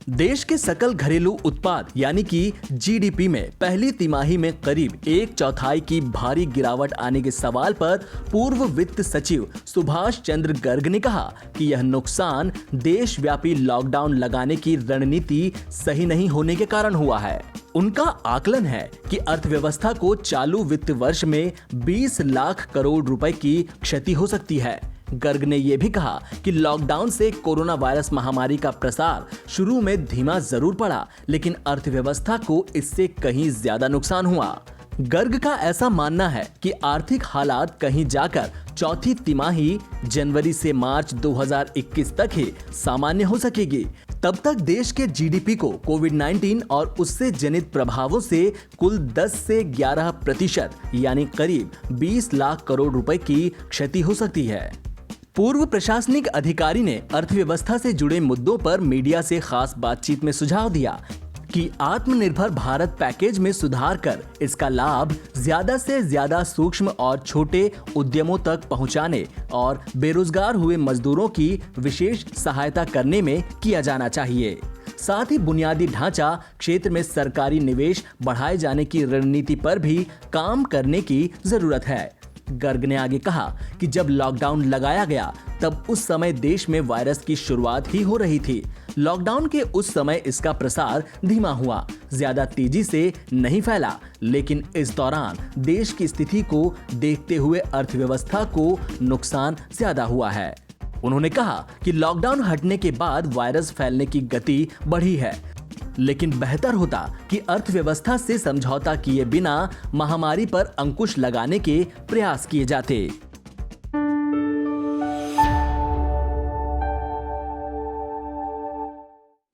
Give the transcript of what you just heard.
देश के सकल घरेलू उत्पाद यानी कि जीडीपी में पहली तिमाही में करीब 1/4 की भारी गिरावट आने के सवाल पर पूर्व वित्त सचिव सुभाष चंद्र गर्ग ने कहा कि यह नुकसान देशव्यापी लॉकडाउन लगाने की रणनीति सही नहीं होने के कारण हुआ है। उनका आकलन है कि अर्थव्यवस्था को चालू वित्त वर्ष में 20 लाख करोड़ रुपए की क्षति हो सकती है। गर्ग ने यह भी कहा कि लॉकडाउन से कोरोना वायरस महामारी का प्रसार शुरू में धीमा जरूर पड़ा, लेकिन अर्थव्यवस्था को इससे कहीं ज्यादा नुकसान हुआ। गर्ग का ऐसा मानना है कि आर्थिक हालात कहीं जाकर चौथी तिमाही जनवरी से मार्च 2021 तक ही सामान्य हो सकेगी। तब तक देश के जीडीपी को कोविड-19 और उससे जनित प्रभावों से कुल 10 से 11% यानी करीब 20 लाख करोड़ रुपए की क्षति हो सकती है। पूर्व प्रशासनिक अधिकारी ने अर्थव्यवस्था से जुड़े मुद्दों पर मीडिया से खास बातचीत में सुझाव दिया कि आत्मनिर्भर भारत पैकेज में सुधार कर इसका लाभ ज्यादा से ज्यादा सूक्ष्म और छोटे उद्यमों तक पहुंचाने और बेरोजगार हुए मजदूरों की विशेष सहायता करने में किया जाना चाहिए। साथ ही बुनियादी ढांचा क्षेत्र में सरकारी निवेश बढ़ाए जाने की रणनीति पर भी काम करने की जरूरत है। गर्ग ने आगे कहा कि जब लॉकडाउन लगाया गया तब उस समय देश में वायरस की शुरुआत ही हो रही थी। लॉकडाउन के उस समय इसका प्रसार धीमा हुआ, ज्यादा तेजी से नहीं फैला, लेकिन इस दौरान देश की स्थिति को देखते हुए अर्थव्यवस्था को नुकसान ज्यादा हुआ है। उन्होंने कहा कि लॉकडाउन हटने के बाद वायरस फैलने की गति बढ़ी है, लेकिन बेहतर होता कि अर्थव्यवस्था से समझौता किए बिना महामारी पर अंकुश लगाने के प्रयास किए जाते।